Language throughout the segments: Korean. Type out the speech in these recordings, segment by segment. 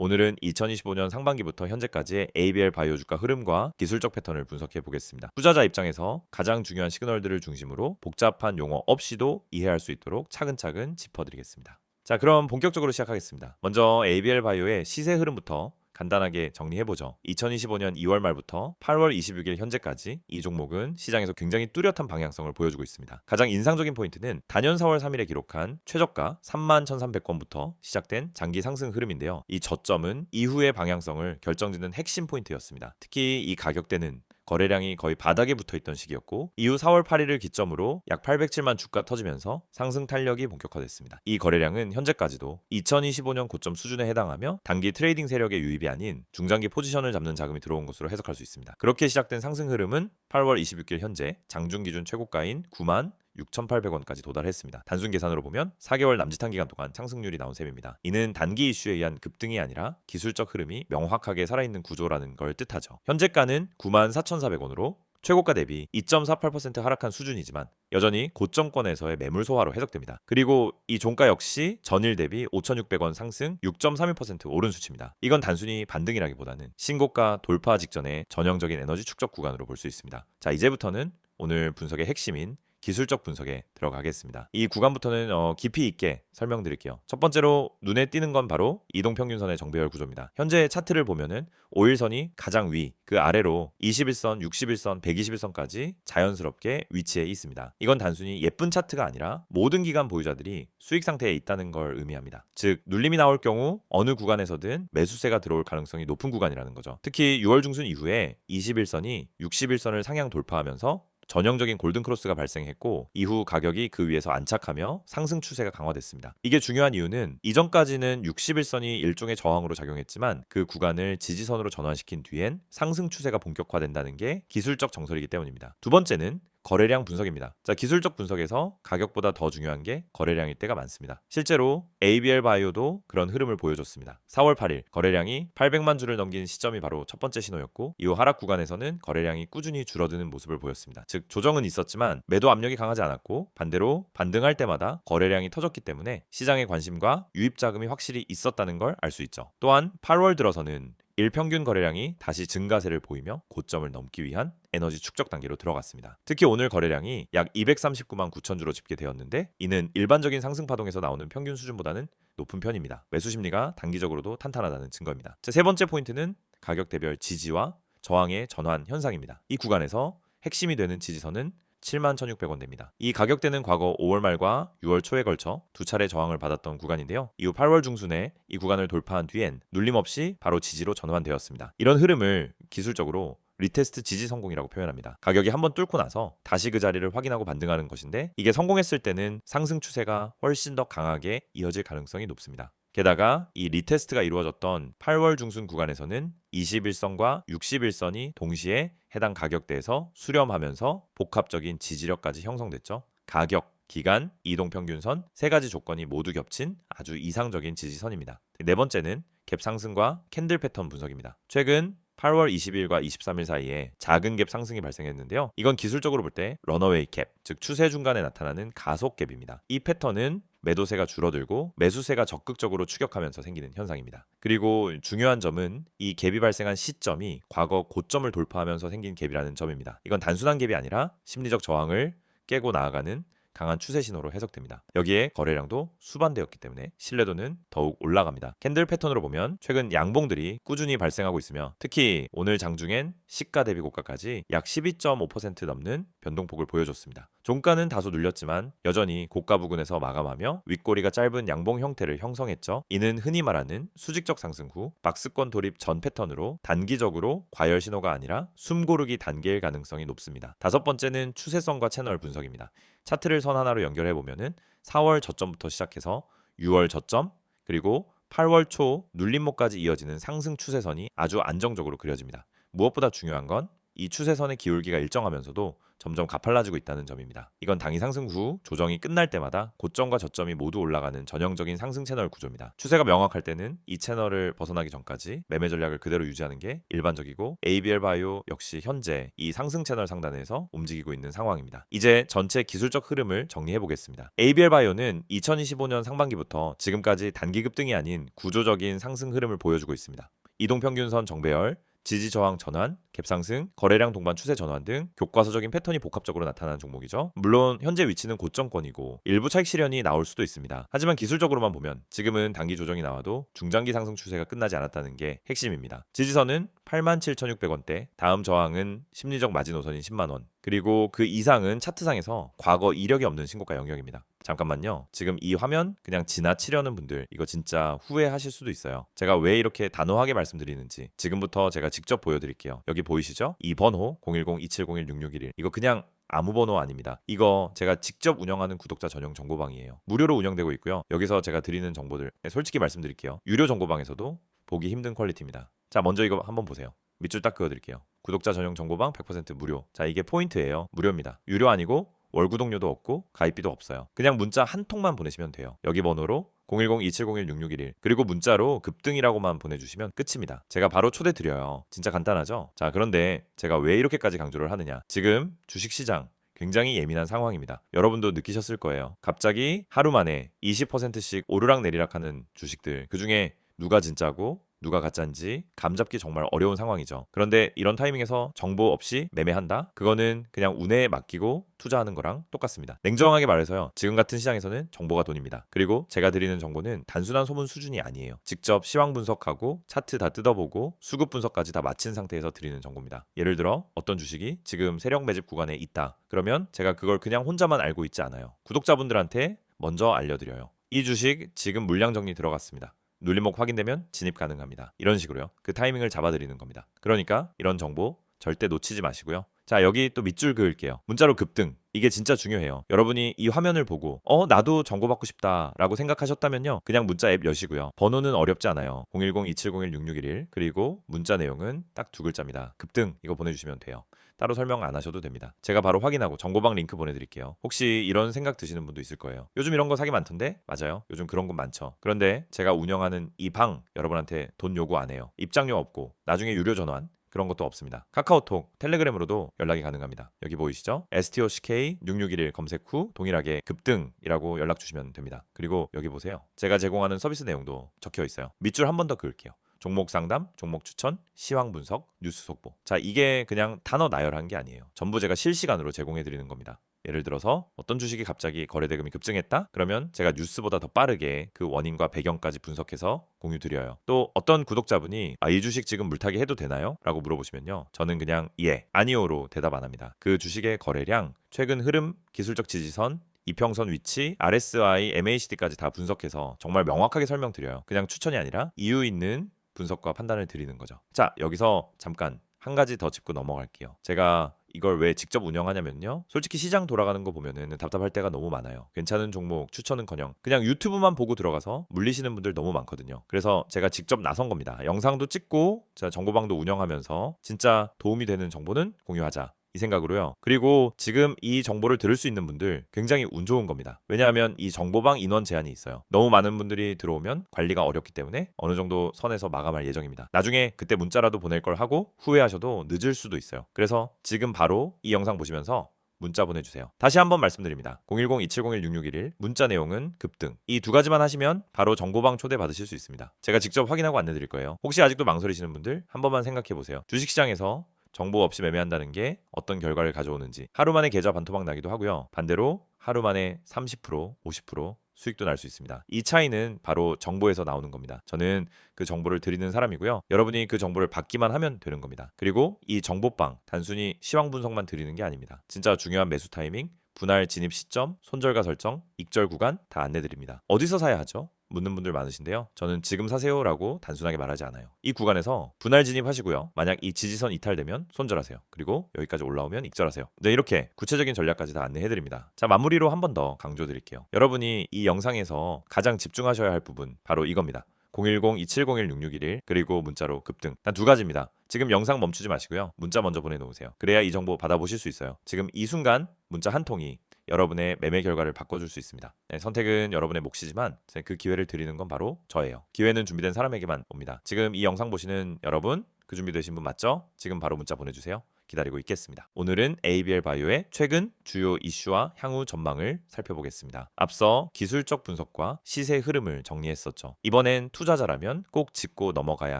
오늘은 2025년 상반기부터 현재까지의 ABL 바이오 주가 흐름과 기술적 패턴을 분석해 보겠습니다. 투자자 입장에서 가장 중요한 시그널들을 중심으로 복잡한 용어 없이도 이해할 수 있도록 차근차근 짚어드리겠습니다. 자, 그럼 본격적으로 시작하겠습니다. 먼저 ABL 바이오의 시세 흐름부터 간단하게 정리해보죠. 2025년 2월 말부터 8월 26일 현재까지 이 종목은 시장에서 굉장히 뚜렷한 방향성을 보여주고 있습니다. 가장 인상적인 포인트는 단연 4월 3일에 기록한 최저가 31,300원부터 시작된 장기 상승 흐름인데요. 이 저점은 이후의 방향성을 결정짓는 핵심 포인트였습니다. 특히 이 가격대는 거래량이 거의 바닥에 붙어있던 시기였고 이후 4월 8일을 기점으로 약 807만 주가 터지면서 상승 탄력이 본격화됐습니다. 이 거래량은 현재까지도 2025년 고점 수준에 해당하며 단기 트레이딩 세력의 유입이 아닌 중장기 포지션을 잡는 자금이 들어온 것으로 해석할 수 있습니다. 그렇게 시작된 상승 흐름은 8월 26일 현재 장중 기준 최고가인 96,800원까지 도달했습니다. 단순 계산으로 보면 4개월 남짓한 기간 동안 상승률이 나온 셈입니다. 이는 단기 이슈에 의한 급등이 아니라 기술적 흐름이 명확하게 살아있는 구조라는 걸 뜻하죠. 현재가는 94,400원으로 최고가 대비 2.48% 하락한 수준이지만 여전히 고점권에서의 매물 소화로 해석됩니다. 그리고 이 종가 역시 전일 대비 5,600원 상승 6.31% 오른 수치입니다. 이건 단순히 반등이라기보다는 신고가 돌파 직전의 전형적인 에너지 축적 구간으로 볼 수 있습니다. 자, 이제부터는 오늘 분석의 핵심인 기술적 분석에 들어가겠습니다. 이 구간부터는 깊이 있게 설명드릴게요. 첫 번째로 눈에 띄는 건 바로 이동평균선의 정배열 구조입니다. 현재 차트를 보면은 5일선이 가장 위, 그 아래로 21선, 61선, 121선까지 자연스럽게 위치해 있습니다. 이건 단순히 예쁜 차트가 아니라 모든 기간 보유자들이 수익 상태에 있다는 걸 의미합니다. 즉 눌림이 나올 경우 어느 구간에서든 매수세가 들어올 가능성이 높은 구간이라는 거죠. 특히 6월 중순 이후에 21선이 61선을 상향 돌파하면서 전형적인 골든크로스가 발생했고 이후 가격이 그 위에서 안착하며 상승 추세가 강화됐습니다. 이게 중요한 이유는 이전까지는 61선이 일종의 저항으로 작용했지만 그 구간을 지지선으로 전환시킨 뒤엔 상승 추세가 본격화된다는 게 기술적 정설이기 때문입니다. 두 번째는 거래량 분석입니다. 자, 기술적 분석에서 가격보다 더 중요한 게 거래량일 때가 많습니다. 실제로 ABL 바이오도 그런 흐름을 보여줬습니다. 4월 8일 거래량이 800만 주를 넘긴 시점이 바로 첫 번째 신호였고 이후 하락 구간에서는 거래량이 꾸준히 줄어드는 모습을 보였습니다. 즉 조정은 있었지만 매도 압력이 강하지 않았고 반대로 반등할 때마다 거래량이 터졌기 때문에 시장의 관심과 유입 자금이 확실히 있었다는 걸 알 수 있죠. 또한 8월 들어서는 일평균 거래량이 다시 증가세를 보이며 고점을 넘기 위한 에너지 축적 단계로 들어갔습니다. 특히 오늘 거래량이 약 239만 9천 주로 집계되었는데 이는 일반적인 상승 파동에서 나오는 평균 수준보다는 높은 편입니다. 매수 심리가 단기적으로도 탄탄하다는 증거입니다. 세 번째 포인트는 가격대별 지지와 저항의 전환 현상입니다. 이 구간에서 핵심이 되는 지지선은 71,600원 됩니다. 이 가격대는 과거 5월 말과 6월 초에 걸쳐 두 차례 저항을 받았던 구간인데요. 이후 8월 중순에 이 구간을 돌파한 뒤엔 눌림 없이 바로 지지로 전환되었습니다. 이런 흐름을 기술적으로 리테스트 지지 성공이라고 표현합니다. 가격이 한번 뚫고 나서 다시 그 자리를 확인하고 반등하는 것인데 이게 성공했을 때는 상승 추세가 훨씬 더 강하게 이어질 가능성이 높습니다. 게다가 이 리테스트가 이루어졌던 8월 중순 구간에서는 21선과 61선이 동시에 해당 가격대에서 수렴하면서 복합적인 지지력까지 형성됐죠. 가격, 기간, 이동평균선 세 가지 조건이 모두 겹친 아주 이상적인 지지선입니다. 네 번째는 갭 상승과 캔들 패턴 분석입니다. 최근 8월 20일과 23일 사이에 작은 갭 상승이 발생했는데요. 이건 기술적으로 볼 때 런어웨이 갭, 즉 추세 중간에 나타나는 가속 갭입니다. 이 패턴은 매도세가 줄어들고 매수세가 적극적으로 추격하면서 생기는 현상입니다. 그리고 중요한 점은 이 갭이 발생한 시점이 과거 고점을 돌파하면서 생긴 갭이라는 점입니다. 이건 단순한 갭이 아니라 심리적 저항을 깨고 나아가는 강한 추세 신호로 해석됩니다. 여기에 거래량도 수반되었기 때문에 신뢰도는 더욱 올라갑니다. 캔들 패턴으로 보면 최근 양봉들이 꾸준히 발생하고 있으며 특히 오늘 장중엔 시가 대비 고가까지 약 12.5% 넘는 변동폭을 보여줬습니다. 종가는 다소 눌렸지만 여전히 고가 부근에서 마감하며 윗꼬리가 짧은 양봉 형태를 형성했죠. 이는 흔히 말하는 수직적 상승 후 박스권 돌입 전 패턴으로 단기적으로 과열 신호가 아니라 숨고르기 단계일 가능성이 높습니다. 다섯 번째는 추세선과 채널 분석입니다. 차트를 선 하나로 연결해 보면은 4월 저점부터 시작해서 6월 저점 그리고 8월 초 눌림목까지 이어지는 상승 추세선이 아주 안정적으로 그려집니다. 무엇보다 중요한 건 이 추세선의 기울기가 일정하면서도 점점 가팔라지고 있다는 점입니다. 이건 당일 상승 후 조정이 끝날 때마다 고점과 저점이 모두 올라가는 전형적인 상승 채널 구조입니다. 추세가 명확할 때는 이 채널을 벗어나기 전까지 매매 전략을 그대로 유지하는 게 일반적이고, ABL 바이오 역시 현재 이 상승 채널 상단에서 움직이고 있는 상황입니다. 이제 전체 기술적 흐름을 정리해 보겠습니다. ABL 바이오는 2025년 상반기부터 지금까지 단기 급등이 아닌 구조적인 상승 흐름을 보여주고 있습니다. 이동평균선 정배열, 지지 저항 전환, 갭상승, 거래량 동반 추세 전환 등 교과서적인 패턴이 복합적으로 나타나는 종목이죠. 물론 현재 위치는 고점권이고 일부 차익 실현이 나올 수도 있습니다. 하지만 기술적으로만 보면 지금은 단기 조정이 나와도 중장기 상승 추세가 끝나지 않았다는 게 핵심입니다. 지지선은 87,600원대, 다음 저항은 심리적 마지노선인 10만원, 그리고 그 이상은 차트상에서 과거 이력이 없는 신고가 영역입니다. 잠깐만요. 지금 이 화면 그냥 지나치려는 분들 이거 진짜 후회하실 수도 있어요. 제가 왜 이렇게 단호하게 말씀드리는지 지금부터 제가 직접 보여드릴게요. 여기 보이시죠? 이 번호 010-2701-6611, 이거 그냥 아무 번호 아닙니다. 이거 제가 직접 운영하는 구독자 전용 정보방이에요. 무료로 운영되고 있고요. 여기서 제가 드리는 정보들 솔직히 말씀드릴게요. 유료 정보방에서도 보기 힘든 퀄리티입니다. 자, 먼저 이거 한번 보세요. 밑줄 딱 그어드릴게요. 구독자 전용 정보방 100% 무료. 자, 이게 포인트예요. 무료입니다. 유료 아니고 월 구독료도 없고 가입비도 없어요. 그냥 문자 한 통만 보내시면 돼요. 여기 번호로 010-2701-6611, 그리고 문자로 급등이라고만 보내주시면 끝입니다. 제가 바로 초대 드려요. 진짜 간단하죠? 자, 그런데 제가 왜 이렇게까지 강조를 하느냐, 지금 주식시장 굉장히 예민한 상황입니다. 여러분도 느끼셨을 거예요. 갑자기 하루 만에 20%씩 오르락내리락하는 주식들, 그중에 누가 진짜고 누가 가짜인지 감잡기 정말 어려운 상황이죠. 그런데 이런 타이밍에서 정보 없이 매매한다? 그거는 그냥 운에 맡기고 투자하는 거랑 똑같습니다. 냉정하게 말해서요, 지금 같은 시장에서는 정보가 돈입니다. 그리고 제가 드리는 정보는 단순한 소문 수준이 아니에요. 직접 시황 분석하고 차트 다 뜯어보고 수급 분석까지 다 마친 상태에서 드리는 정보입니다. 예를 들어 어떤 주식이 지금 세력 매집 구간에 있다, 그러면 제가 그걸 그냥 혼자만 알고 있지 않아요. 구독자분들한테 먼저 알려드려요. 이 주식 지금 물량 정리 들어갔습니다. 눌림목 확인되면 진입 가능합니다. 이런 식으로요. 그 타이밍을 잡아드리는 겁니다. 그러니까 이런 정보 절대 놓치지 마시고요. 자, 여기 또 밑줄 그을게요. 문자로 급등. 이게 진짜 중요해요. 여러분이 이 화면을 보고 나도 정보받고 싶다 라고 생각하셨다면요, 그냥 문자 앱 여시고요. 번호는 어렵지 않아요. 010-2701-6611, 그리고 문자 내용은 딱 두 글자입니다. 급등, 이거 보내주시면 돼요. 따로 설명 안 하셔도 됩니다. 제가 바로 확인하고 정보방 링크 보내드릴게요. 혹시 이런 생각 드시는 분도 있을 거예요. 요즘 이런 거 사기 많던데? 맞아요. 요즘 그런 건 많죠. 그런데 제가 운영하는 이 방 여러분한테 돈 요구 안 해요. 입장료 없고 나중에 유료 전환 그런 것도 없습니다. 카카오톡, 텔레그램으로도 연락이 가능합니다. 여기 보이시죠? STOCK6611 검색 후 동일하게 급등이라고 연락 주시면 됩니다. 그리고 여기 보세요. 제가 제공하는 서비스 내용도 적혀 있어요. 밑줄 한 번 더 그을게요. 종목 상담, 종목 추천, 시황 분석, 뉴스 속보. 자, 이게 그냥 단어 나열한 게 아니에요. 전부 제가 실시간으로 제공해 드리는 겁니다. 예를 들어서 어떤 주식이 갑자기 거래대금이 급증했다? 그러면 제가 뉴스보다 더 빠르게 그 원인과 배경까지 분석해서 공유 드려요. 또 어떤 구독자분이 이 주식 지금 물타기 해도 되나요? 라고 물어보시면요, 저는 그냥 예, 아니오로 대답 안 합니다. 그 주식의 거래량, 최근 흐름, 기술적 지지선, 이평선 위치, RSI, MACD까지 다 분석해서 정말 명확하게 설명드려요. 그냥 추천이 아니라 이유 있는 분석과 판단을 드리는 거죠. 자, 여기서 잠깐 한 가지 더 짚고 넘어갈게요. 제가 이걸 왜 직접 운영하냐면요, 솔직히 시장 돌아가는 거 보면은 답답할 때가 너무 많아요. 괜찮은 종목 추천은커녕 그냥 유튜브만 보고 들어가서 물리시는 분들 너무 많거든요. 그래서 제가 직접 나선 겁니다. 영상도 찍고 제가 정보방도 운영하면서 진짜 도움이 되는 정보는 공유하자, 이 생각으로요. 그리고 지금 이 정보를 들을 수 있는 분들 굉장히 운 좋은 겁니다. 왜냐하면 이 정보방 인원 제한이 있어요. 너무 많은 분들이 들어오면 관리가 어렵기 때문에 어느 정도 선에서 마감할 예정입니다. 나중에 그때 문자라도 보낼 걸 하고 후회하셔도 늦을 수도 있어요. 그래서 지금 바로 이 영상 보시면서 문자 보내주세요. 다시 한번 말씀드립니다. 010-2701-6611, 문자 내용은 급등. 이 두 가지만 하시면 바로 정보방 초대 받으실 수 있습니다. 제가 직접 확인하고 안내 드릴 거예요. 혹시 아직도 망설이시는 분들 한 번만 생각해 보세요. 주식시장에서 정보 없이 매매한다는 게 어떤 결과를 가져오는지. 하루 만에 계좌 반토막 나기도 하고요. 반대로 하루 만에 30%, 50% 수익도 날 수 있습니다. 이 차이는 바로 정보에서 나오는 겁니다. 저는 그 정보를 드리는 사람이고요. 여러분이 그 정보를 받기만 하면 되는 겁니다. 그리고 이 정보방 단순히 시황 분석만 드리는 게 아닙니다. 진짜 중요한 매수 타이밍, 분할 진입 시점, 손절가 설정, 익절 구간 다 안내드립니다. 어디서 사야 하죠? 묻는 분들 많으신데요. 저는 지금 사세요라고 단순하게 말하지 않아요. 이 구간에서 분할 진입하시고요. 만약 이 지지선 이탈되면 손절하세요. 그리고 여기까지 올라오면 익절하세요. 네, 이렇게 구체적인 전략까지 다 안내해드립니다. 자, 마무리로 한 번 더 강조드릴게요. 여러분이 이 영상에서 가장 집중하셔야 할 부분 바로 이겁니다. 010-2701-6611, 그리고 문자로 급등. 단 두 가지입니다. 지금 영상 멈추지 마시고요. 문자 먼저 보내놓으세요. 그래야 이 정보 받아보실 수 있어요. 지금 이 순간 문자 한 통이 여러분의 매매 결과를 바꿔줄 수 있습니다. 네, 선택은 여러분의 몫이지만 그 기회를 드리는 건 바로 저예요. 기회는 준비된 사람에게만 옵니다. 지금 이 영상 보시는 여러분, 그 준비되신 분 맞죠? 지금 바로 문자 보내주세요. 기다리고 있겠습니다. 오늘은 ABL 바이오의 최근 주요 이슈와 향후 전망을 살펴보겠습니다. 앞서 기술적 분석과 시세 흐름을 정리했었죠. 이번엔 투자자라면 꼭 짚고 넘어가야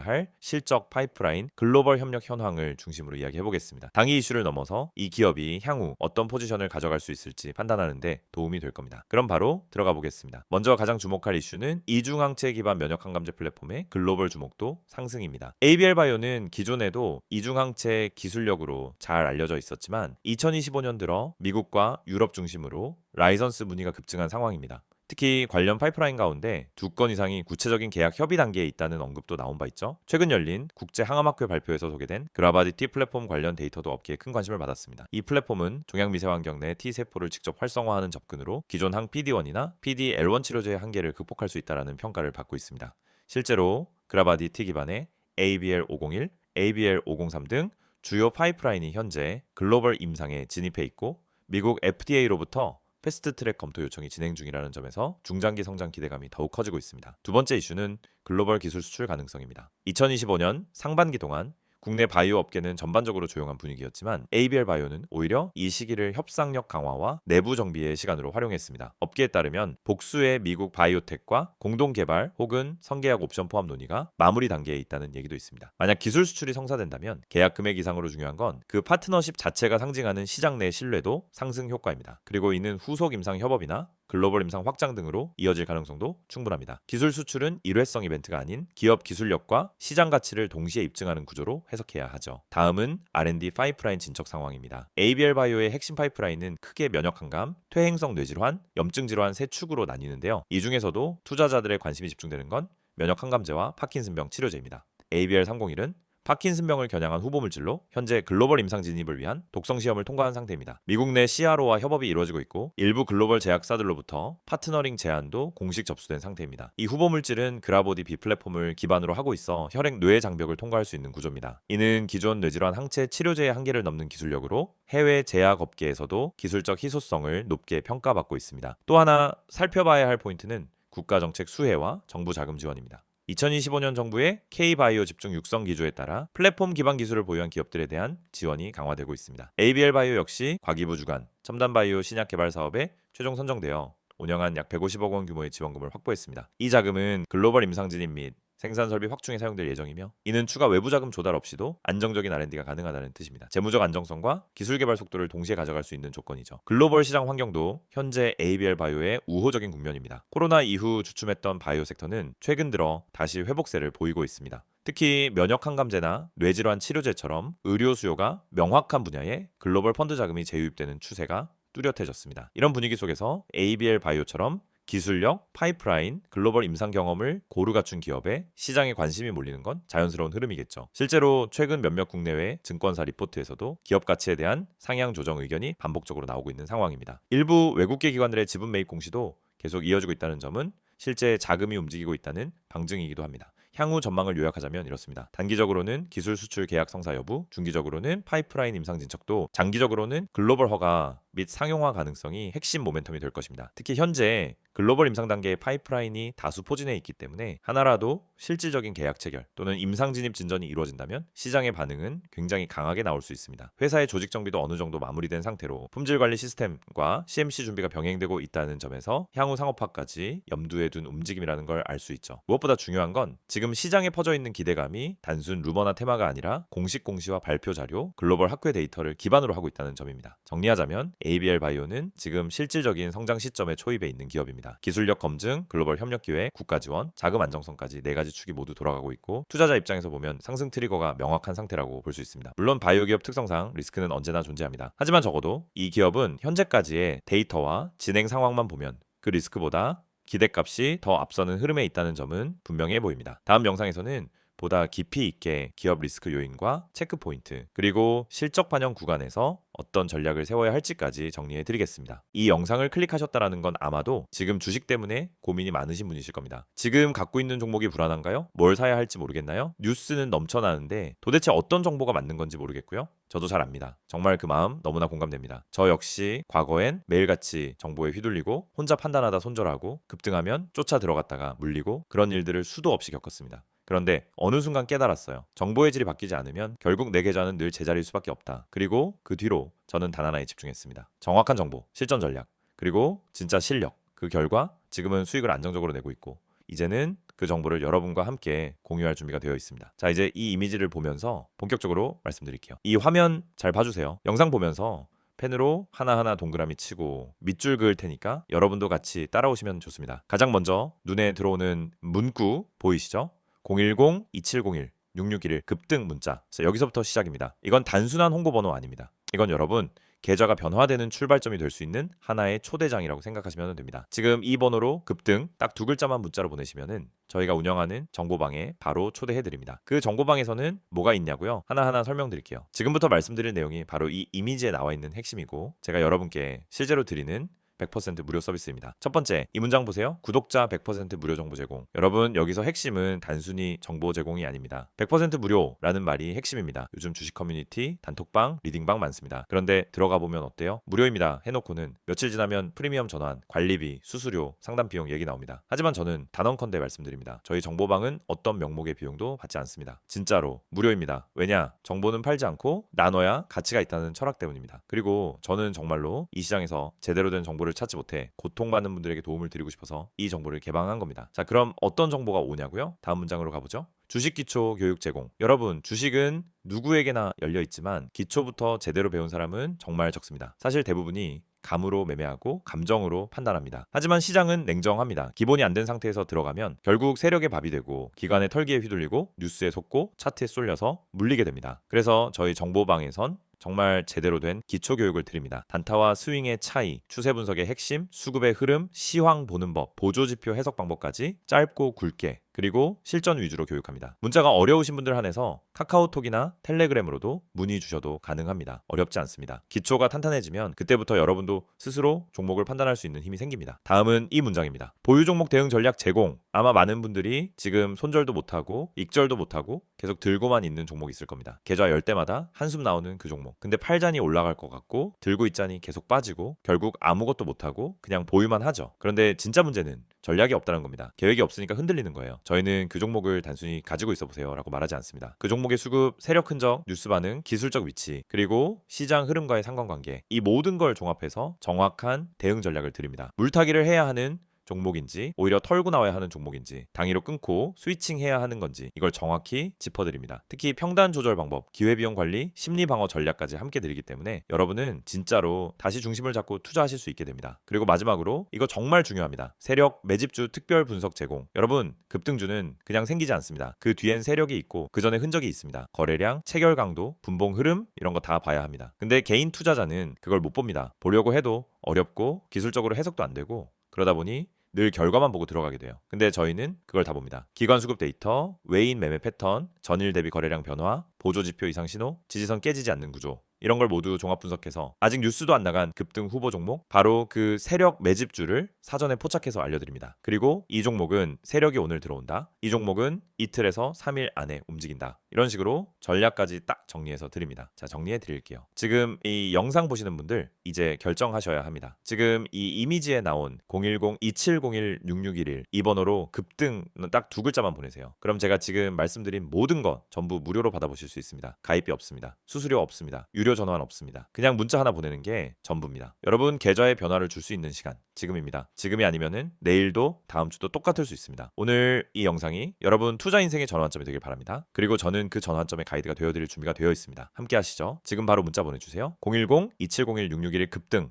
할 실적 파이프라인, 글로벌 협력 현황을 중심으로 이야기해보겠습니다. 당위 이슈를 넘어서 이 기업이 향후 어떤 포지션을 가져갈 수 있을지 판단하는 데 도움이 될 겁니다. 그럼 바로 들어가 보겠습니다. 먼저 가장 주목할 이슈는 이중항체 기반 면역 항감제 플랫폼의 글로벌 주목도 상승입니다. ABL 바이오는 기존에도 이중항체 기술력으로 잘 알려져 있었지만 2025년 들어 미국과 유럽 중심으로 라이선스 문의가 급증한 상황입니다. 특히 관련 파이프라인 가운데 2건 이상이 구체적인 계약 협의 단계에 있다는 언급도 나온 바 있죠. 최근 열린 국제항암학회 발표에서 소개된 그라바디티 플랫폼 관련 데이터도 업계에 큰 관심을 받았습니다. 이 플랫폼은 종양미세환경 내 T세포를 직접 활성화하는 접근으로 기존 항 PD-1이나 PD-L1 치료제의 한계를 극복할 수 있다는 평가를 받고 있습니다. 실제로 그라바디티 기반의 ABL501, ABL503 등 주요 파이프라인이 현재 글로벌 임상에 진입해 있고 미국 FDA로부터 패스트트랙 검토 요청이 진행 중이라는 점에서 중장기 성장 기대감이 더욱 커지고 있습니다. 두 번째 이슈는 글로벌 기술 수출 가능성입니다. 2025년 상반기 동안 국내 바이오 업계는 전반적으로 조용한 분위기였지만 ABL 바이오는 오히려 이 시기를 협상력 강화와 내부 정비의 시간으로 활용했습니다. 업계에 따르면 복수의 미국 바이오텍과 공동 개발 혹은 선계약 옵션 포함 논의가 마무리 단계에 있다는 얘기도 있습니다. 만약 기술 수출이 성사된다면 계약 금액 이상으로 중요한 건 그 파트너십 자체가 상징하는 시장 내 신뢰도 상승 효과입니다. 그리고 이는 후속 임상 협업이나 글로벌 임상 확장 등으로 이어질 가능성도 충분합니다. 기술 수출은 일회성 이벤트가 아닌 기업 기술력과 시장 가치를 동시에 입증하는 구조로 해석해야 하죠. 다음은 R&D 파이프라인 진척 상황입니다. ABL 바이오의 핵심 파이프라인은 크게 면역 항감, 퇴행성 뇌질환, 염증 질환 세 축으로 나뉘는데요. 이 중에서도 투자자들의 관심이 집중되는 건 면역 항감제와 파킨슨병 치료제입니다. ABL 301은 파킨슨병을 겨냥한 후보물질로 현재 글로벌 임상 진입을 위한 독성 시험을 통과한 상태입니다. 미국 내 CRO와 협업이 이루어지고 있고 일부 글로벌 제약사들로부터 파트너링 제안도 공식 접수된 상태입니다. 이 후보물질은 그라보디 B 플랫폼을 기반으로 하고 있어 혈액 뇌 장벽을 통과할 수 있는 구조입니다. 이는 기존 뇌질환 항체 치료제의 한계를 넘는 기술력으로 해외 제약 업계에서도 기술적 희소성을 높게 평가받고 있습니다. 또 하나 살펴봐야 할 포인트는 국가정책 수혜와 정부 자금 지원입니다. 2025년 정부의 K-바이오 집중 육성 기조에 따라 플랫폼 기반 기술을 보유한 기업들에 대한 지원이 강화되고 있습니다. ABL 바이오 역시 과기부 주관 첨단 바이오 신약 개발 사업에 최종 선정되어 운영한 약 150억 원 규모의 지원금을 확보했습니다. 이 자금은 글로벌 임상 진입 및 생산 설비 확충에 사용될 예정이며 이는 추가 외부 자금 조달 없이도 안정적인 R&D가 가능하다는 뜻입니다. 재무적 안정성과 기술 개발 속도를 동시에 가져갈 수 있는 조건이죠. 글로벌 시장 환경도 현재 ABL 바이오의 우호적인 국면입니다. 코로나 이후 주춤했던 바이오 섹터는 최근 들어 다시 회복세를 보이고 있습니다. 특히 면역 항감제나 뇌질환 치료제처럼 의료 수요가 명확한 분야에 글로벌 펀드 자금이 재유입되는 추세가 뚜렷해졌습니다. 이런 분위기 속에서 ABL 바이오처럼 기술력, 파이프라인, 글로벌 임상 경험을 고루 갖춘 기업에 시장에 관심이 몰리는 건 자연스러운 흐름이겠죠. 실제로 최근 몇몇 국내외 증권사 리포트에서도 기업 가치에 대한 상향 조정 의견이 반복적으로 나오고 있는 상황입니다. 일부 외국계 기관들의 지분 매입 공시도 계속 이어지고 있다는 점은 실제 자금이 움직이고 있다는 방증이기도 합니다. 향후 전망을 요약하자면 이렇습니다. 단기적으로는 기술 수출 계약 성사 여부, 중기적으로는 파이프라인 임상 진척도, 장기적으로는 글로벌 허가 및 상용화 가능성이 핵심 모멘텀이 될 것입니다. 특히 현재 글로벌 임상 단계의 파이프라인이 다수 포진해 있기 때문에 하나라도 실질적인 계약 체결 또는 임상 진입 진전이 이루어진다면 시장의 반응은 굉장히 강하게 나올 수 있습니다. 회사의 조직 정비도 어느 정도 마무리된 상태로 품질 관리 시스템과 CMC 준비가 병행되고 있다는 점에서 향후 상업화까지 염두에 둔 움직임이라는 걸 알 수 있죠. 무엇보다 중요한 건 지금 시장에 퍼져 있는 기대감이 단순 루머나 테마가 아니라 공식 공시와 발표 자료, 글로벌 학회 데이터를 기반으로 하고 있다는 점입니다. 정리하자면 ABL 바이오는 지금 실질적인 성장 시점에 초입해 있는 기업입니다. 기술력 검증, 글로벌 협력 기회, 국가 지원, 자금 안정성까지 네 가지 축이 모두 돌아가고 있고 투자자 입장에서 보면 상승 트리거가 명확한 상태라고 볼 수 있습니다. 물론 바이오 기업 특성상 리스크는 언제나 존재합니다. 하지만 적어도 이 기업은 현재까지의 데이터와 진행 상황만 보면 그 리스크보다 기대값이 더 앞서는 흐름에 있다는 점은 분명해 보입니다. 다음 영상에서는 보다 깊이 있게 기업 리스크 요인과 체크 포인트 그리고 실적 반영 구간에서 어떤 전략을 세워야 할지까지 정리해 드리겠습니다. 이 영상을 클릭하셨다라는 건 아마도 지금 주식 때문에 고민이 많으신 분이실 겁니다. 지금 갖고 있는 종목이 불안한가요? 뭘 사야 할지 모르겠나요? 뉴스는 넘쳐나는데 도대체 어떤 정보가 맞는 건지 모르겠고요. 저도 잘 압니다. 정말 그 마음 너무나 공감됩니다. 저 역시 과거엔 매일같이 정보에 휘둘리고 혼자 판단하다 손절하고 급등하면 쫓아 들어갔다가 물리고 그런 일들을 수도 없이 겪었습니다. 그런데 어느 순간 깨달았어요. 정보의 질이 바뀌지 않으면 결국 내 계좌는 늘 제자리일 수밖에 없다. 그리고 그 뒤로 저는 단 하나에 집중했습니다. 정확한 정보, 실전 전략, 그리고 진짜 실력. 그 결과 지금은 수익을 안정적으로 내고 있고 이제는 그 정보를 여러분과 함께 공유할 준비가 되어 있습니다. 자, 이제 이 이미지를 보면서 본격적으로 말씀드릴게요. 이 화면 잘 봐주세요. 영상 보면서 펜으로 하나하나 동그라미 치고 밑줄 그을 테니까 여러분도 같이 따라오시면 좋습니다. 가장 먼저 눈에 들어오는 문구 보이시죠? 010-2701-6611 급등 문자. 그래서 여기서부터 시작입니다. 이건 단순한 홍보 번호 아닙니다. 이건 여러분 계좌가 변화되는 출발점이 될 수 있는 하나의 초대장이라고 생각하시면 됩니다. 지금 이 번호로 급등 딱 두 글자만 문자로 보내시면은 저희가 운영하는 정보방에 바로 초대해드립니다. 그 정보방에서는 뭐가 있냐고요? 하나하나 설명드릴게요. 지금부터 말씀드릴 내용이 바로 이 이미지에 나와 있는 핵심이고 제가 여러분께 실제로 드리는 100% 무료 서비스입니다. 첫 번째, 이 문장 보세요. 구독자 100% 무료 정보 제공. 여러분, 여기서 핵심은 단순히 정보 제공이 아닙니다. 100% 무료라는 말이 핵심입니다. 요즘 주식 커뮤니티, 단톡방, 리딩방 많습니다. 그런데 들어가 보면 어때요? 무료입니다. 해놓고는 며칠 지나면 프리미엄 전환, 관리비, 수수료, 상담 비용 얘기 나옵니다. 하지만 저는 단언컨대 말씀드립니다. 저희 정보방은 어떤 명목의 비용도 받지 않습니다. 진짜로 무료입니다. 왜냐? 정보는 팔지 않고 나눠야 가치가 있다는 철학 때문입니다. 그리고 저는 정말로 이 시장에서 제대로 된 정보를 찾지 못해 고통받는 분들에게 도움을 드리고 싶어서 이 정보를 개방한 겁니다. 자, 그럼 어떤 정보가 오냐고요? 다음 문장으로 가보죠. 주식 기초 교육 제공. 여러분, 주식은 누구에게나 열려 있지만 기초부터 제대로 배운 사람은 정말 적습니다. 사실 대부분이 감으로 매매하고 감정으로 판단합니다. 하지만 시장은 냉정합니다. 기본이 안 된 상태에서 들어가면 결국 세력의 밥이 되고 기관의 털기에 휘둘리고 뉴스에 속고 차트에 쏠려서 물리게 됩니다. 그래서 저희 정보방에선 정말 제대로 된 기초 교육을 드립니다. 단타와 스윙의 차이, 추세 분석의 핵심, 수급의 흐름, 시황 보는 법, 보조지표 해석 방법까지 짧고 굵게 그리고 실전 위주로 교육합니다. 문자가 어려우신 분들 한해서 카카오톡이나 텔레그램으로도 문의 주셔도 가능합니다. 어렵지 않습니다. 기초가 탄탄해지면 그때부터 여러분도 스스로 종목을 판단할 수 있는 힘이 생깁니다. 다음은 이 문장입니다. 보유 종목 대응 전략 제공. 아마 많은 분들이 지금 손절도 못하고 익절도 못하고 계속 들고만 있는 종목이 있을 겁니다. 계좌 열 때마다 한숨 나오는 그 종목. 근데 팔잔이 올라갈 것 같고 들고 있자니 계속 빠지고 결국 아무것도 못하고 그냥 보유만 하죠. 그런데 진짜 문제는 전략이 없다는 겁니다. 계획이 없으니까 흔들리는 거예요. 저희는 그 종목을 단순히 가지고 있어 보세요 라고 말하지 않습니다. 그 종목의 수급, 세력 흔적, 뉴스 반응, 기술적 위치, 그리고 시장 흐름과의 상관관계, 이 모든 걸 종합해서 정확한 대응 전략을 드립니다. 물타기를 해야 하는 종목인지 오히려 털고 나와야 하는 종목인지 단위로 끊고 스위칭해야 하는 건지 이걸 정확히 짚어드립니다. 특히 평단 조절 방법, 기회비용 관리, 심리 방어 전략까지 함께 드리기 때문에 여러분은 진짜로 다시 중심을 잡고 투자하실 수 있게 됩니다. 그리고 마지막으로 이거 정말 중요합니다. 세력 매집주 특별 분석 제공. 여러분, 급등주는 그냥 생기지 않습니다. 그 뒤엔 세력이 있고 그 전에 흔적이 있습니다. 거래량, 체결 강도, 분봉 흐름 이런 거 다 봐야 합니다. 근데 개인 투자자는 그걸 못 봅니다. 보려고 해도 어렵고 기술적으로 해석도 안 되고 그러다 보니 늘 결과만 보고 들어가게 돼요. 근데 저희는 그걸 다 봅니다. 기관 수급 데이터, 외인 매매 패턴, 전일 대비 거래량 변화, 보조지표 이상 신호, 지지선 깨지지 않는 구조 이런 걸 모두 종합 분석해서 아직 뉴스도 안 나간 급등 후보 종목 바로 그 세력 매집주를 사전에 포착해서 알려드립니다. 그리고 이 종목은 세력이 오늘 들어온다. 이 종목은 이틀에서 3일 안에 움직인다. 이런 식으로 전략까지 딱 정리해서 드립니다. 자, 정리해 드릴게요. 지금 이 영상 보시는 분들 이제 결정하셔야 합니다. 지금 이 이미지에 나온 010-2701-6611 이 번호로 급등 딱 두 글자만 보내세요. 그럼 제가 지금 말씀드린 모든 거 전부 무료로 받아보실 수 있습니다. 가입비 없습니다. 수수료 없습니다. 유료 전환 없습니다. 그냥 문자 하나 보내는 게 전부입니다. 여러분 계좌에 변화를 줄 수 있는 시간 지금입니다. 지금이 아니면은 내일도 다음 주도 똑같을 수 있습니다. 오늘 이 영상이 여러분 투자 인생의 전환점이 되길 바랍니다. 그리고 저는 그 전환점의 가이드가 되어드릴 준비가 되어 있습니다. 함께 하시죠. 지금 바로 문자 보내주세요. 010-2701-6611 급등